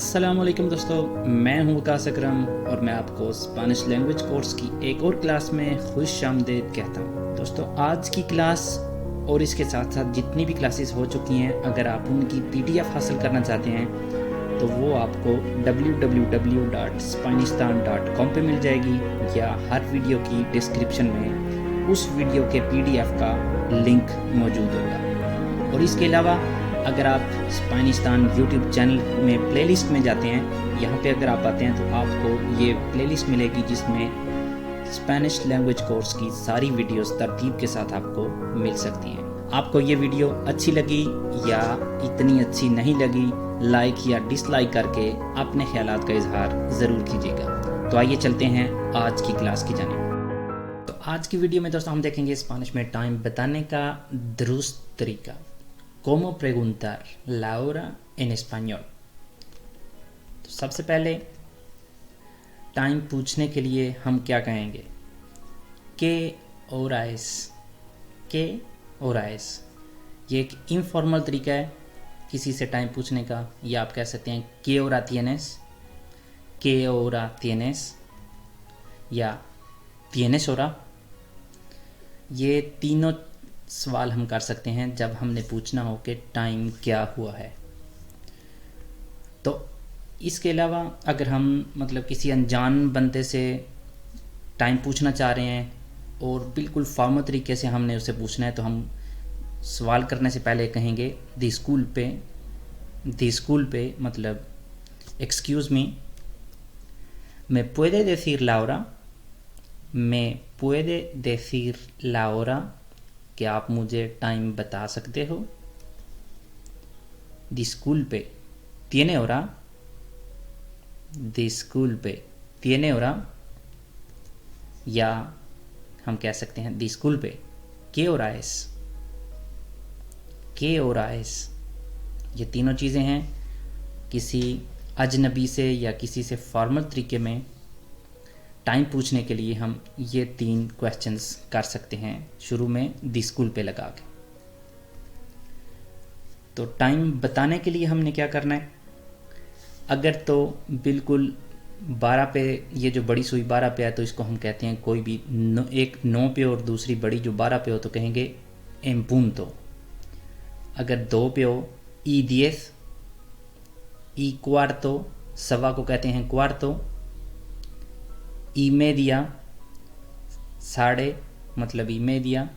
अस्सलामुअलैकुम दोस्तों, मैं हूं वकास अकरम और मैं आपको स्पेनिश लैंग्वेज कोर्स की एक और क्लास में खुश आमदीद कहता हूं। दोस्तों, आज की क्लास और इसके साथ साथ जितनी भी क्लासेस हो चुकी हैं, अगर आप उनकी PDF हासिल करना चाहते हैं तो वो आपको www.spanistan.com पे मिल जाएगी या हर वीडियो की डिस्क्रिप्शन में उस वीडियो के PDF का लिंक मौजूद होगा। और इसके अलावा अगर आप स्पेनिस्तान यूट्यूब चैनल में प्लेलिस्ट में जाते हैं, यहाँ पे अगर आप आते हैं तो आपको ये प्लेलिस्ट मिलेगी जिसमें स्पेनिश लैंग्वेज कोर्स की सारी वीडियोस तरतीब के साथ आपको मिल सकती हैं। आपको ये वीडियो अच्छी लगी या इतनी अच्छी नहीं लगी, लाइक या डिसलाइक करके अपने ख्यालात का इजहार ज़रूर कीजिएगा। तो आइए चलते हैं आज की क्लास की जानिब। तो आज की वीडियो में दोस्तों हम देखेंगे स्पेनिश में टाइम बताने का दुरुस्त तरीका। ¿Cómo preguntar la hora en español? तो सबसे पहले टाइम पूछने के लिए हम क्या कहेंगे? ¿Qué hora es? ¿Qué hora es? ये एक इनफॉर्मल तरीका है किसी से टाइम पूछने का, या आप कह सकते हैं ¿Qué hora tienes? ¿Qué hora tienes? या ¿Tienes hora? ये तीनों सवाल हम कर सकते हैं जब हमने पूछना हो कि टाइम क्या हुआ है। तो इसके अलावा अगर हम किसी अनजान बंदे से टाइम पूछना चाह रहे हैं और बिल्कुल फॉर्मल तरीके से हमने उसे पूछना है, तो हम सवाल करने से पहले कहेंगे दी स्कूल पे मतलब excuse me, me puede decir la hora, me puede decir la hora, क्या आप मुझे टाइम बता सकते हो? Disculpe, ¿tiene hora? Disculpe, ¿tiene hora? या हम कह सकते हैं Disculpe, ¿qué hora es? ¿Qué hora es? ये तीनों चीज़ें हैं किसी अजनबी से या किसी से फॉर्मल तरीके में टाइम पूछने के लिए हम ये 3 क्वेश्चंस कर सकते हैं शुरू में दी स्कूल पे लगा के। तो टाइम बताने के लिए हमने क्या करना है? अगर तो बिल्कुल 12 पे, ये जो बड़ी सुई 12 पे है तो इसको हम कहते हैं कोई भी एक 9 पे और दूसरी बड़ी जो 12 पे हो तो कहेंगे एम punto। अगर 2 पे हो ई 10, ई cuarto, सवा को कहते हैं cuarto, ई media, साढ़े मतलब ई media,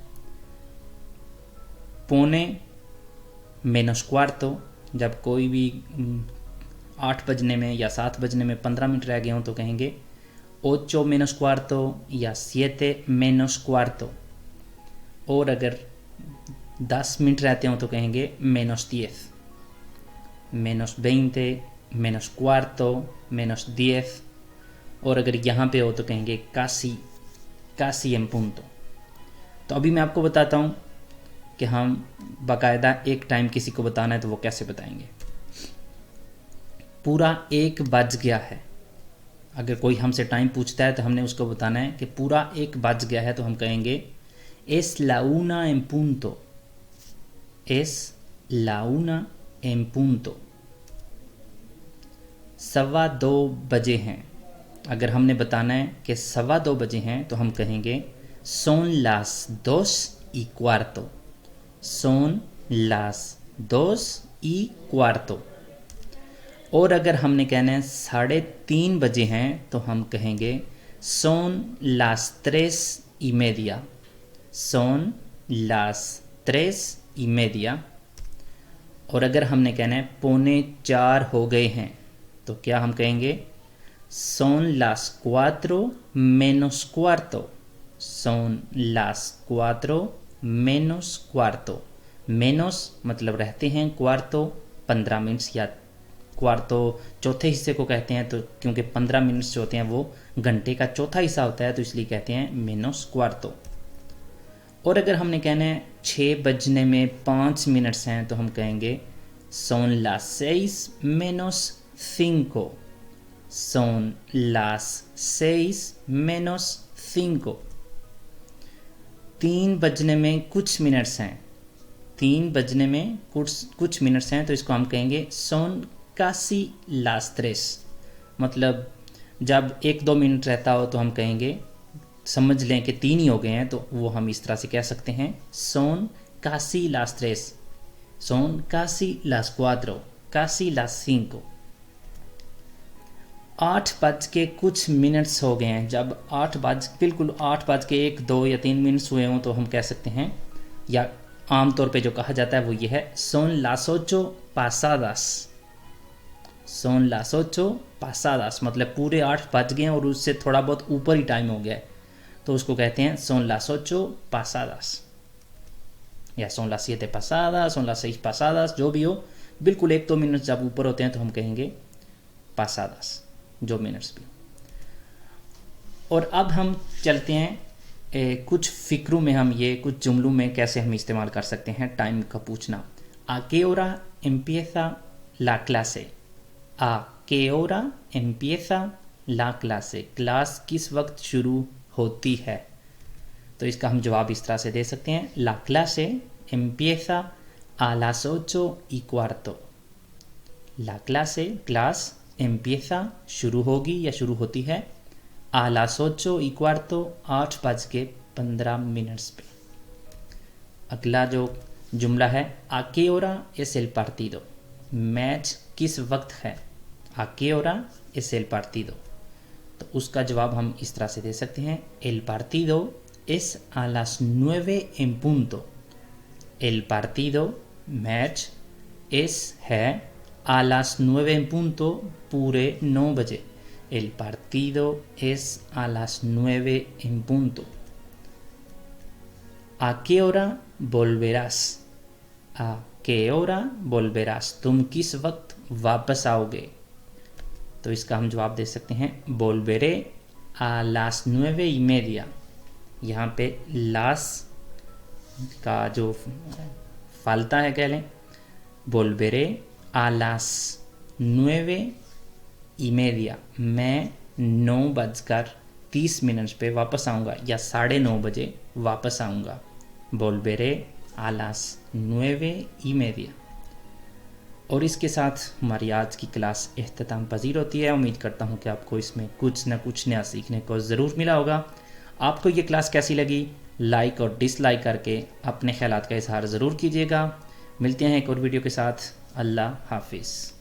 पौने menos cuarto, जब कोई भी 8 बजने में या 7 बजने में 15 मिनट रह गए हों तो कहेंगे 8 menos cuarto या 7 menos cuarto। और अगर 10 मिनट रहते हों तो कहेंगे menos 10, menos 20, menos cuarto, menos 10। और अगर यहाँ पे हो तो कहेंगे casi en punto। तो अभी मैं आपको बताता हूँ कि हम बाकायदा एक टाइम किसी को बताना है तो वो कैसे बताएंगे। पूरा 1 बज गया है। अगर कोई हमसे टाइम पूछता है तो हमने उसको बताना है कि पूरा 1 बज गया है, तो हम कहेंगे es la una en punto, es la una en punto। 2:15 बजे हैं। अगर हमने बताना है कि 2:15 बजे हैं तो हम कहेंगे son las 2:15, son las 2:15। और अगर हमने कहना है 3:30 बजे हैं तो हम कहेंगे son las 3:30, son las 3:30। और अगर हमने कहना है 3:45 हो गए हैं तो क्या हम कहेंगे son las 4 menos cuarto, son las 4 menos cuarto। menos मतलब रहते हैं, cuarto 15 मिनट्स या cuarto चौथे हिस्से को कहते हैं, तो क्योंकि 15 मिनट्स जो होते हैं वो घंटे का चौथा हिस्सा होता है तो इसलिए कहते हैं menos cuarto। और अगर हमने कहना है 6 बजने में 5 मिनट्स हैं तो हम कहेंगे son las 6 menos 5, son las 6 menos 5। 3 बजने में कुछ मिनट्स हैं, 3 बजने में कुछ मिनट्स हैं तो इसको हम कहेंगे son casi las 3, मतलब जब 1-2 मिनट रहता हो तो हम कहेंगे, समझ लें कि 3 ही हो गए हैं तो वो हम इस तरह से कह सकते हैं, son casi las 3, son casi las 4, casi las 5। 8 बज के कुछ मिनट्स हो गए हैं, जब बिल्कुल 8 बज के 1, 2 या 3 मिनट्स हुए हों तो हम कह सकते हैं, या आमतौर पे जो कहा जाता है वो ये है, son las 8 pasadas, son las 8 pasadas, मतलब पूरे 8 बज गए हैं और उससे थोड़ा बहुत ऊपर ही टाइम हो गया है तो उसको कहते हैं son las 8 pasadas, या son las 7 pasadas, son las 6 pasadas, जो भी हो, बिल्कुल 1-2 मिनट जब ऊपर होते हैं तो हम कहेंगे pasadas, जो मिनट्स भी। और अब हम चलते हैं कुछ फ़िक्रों में, हम ये कुछ जुमलों में कैसे हम इस्तेमाल कर सकते हैं टाइम का पूछना। आ qué hora empieza la clase, आ qué hora empieza la clase, class किस वक्त शुरू होती है। तो इसका हम जवाब इस तरह से दे सकते हैं, la clase empieza a las 8:15, la clase, class, empieza, शुरू होगी या शुरू होती है, a las 8:15, 8:15 पे। अगला जो जुमला है, a qué hora es el partido, match किस वक्त है, a qué hora es el partido, तो उसका जवाब हम इस तरह से दे सकते हैं, el partido es a las 9 en punto, el partido, match, es, है, a las 9 en punto, पूरे 9 बजे, el partido es a las 9 en punto। ¿A qué hora volverás, a qué hora volverás, तुम किस वक्त वापस आओगे, तो इसका हम जवाब दे सकते हैं, volveré a las 9:30, यहाँ पे las का जो फालता है कह लें, volveré a las 9:30, मैं 9:30 पे वापस आऊँगा या 9:30 बजे वापस आऊँगा, volveré a las 9:30। और इसके साथ हमारी आज की क्लास इख्तिताम पजीर होती है। उम्मीद करता हूँ कि आपको इसमें कुछ न कुछ नया सीखने को ज़रूर मिला होगा। आपको ये क्लास कैसी लगी, लाइक और डिसलाइक करके अपने ख्यालात का इजहार ज़रूर कीजिएगा। मिलते हैं एक और वीडियो के साथ। अल्लाह हाफिज़।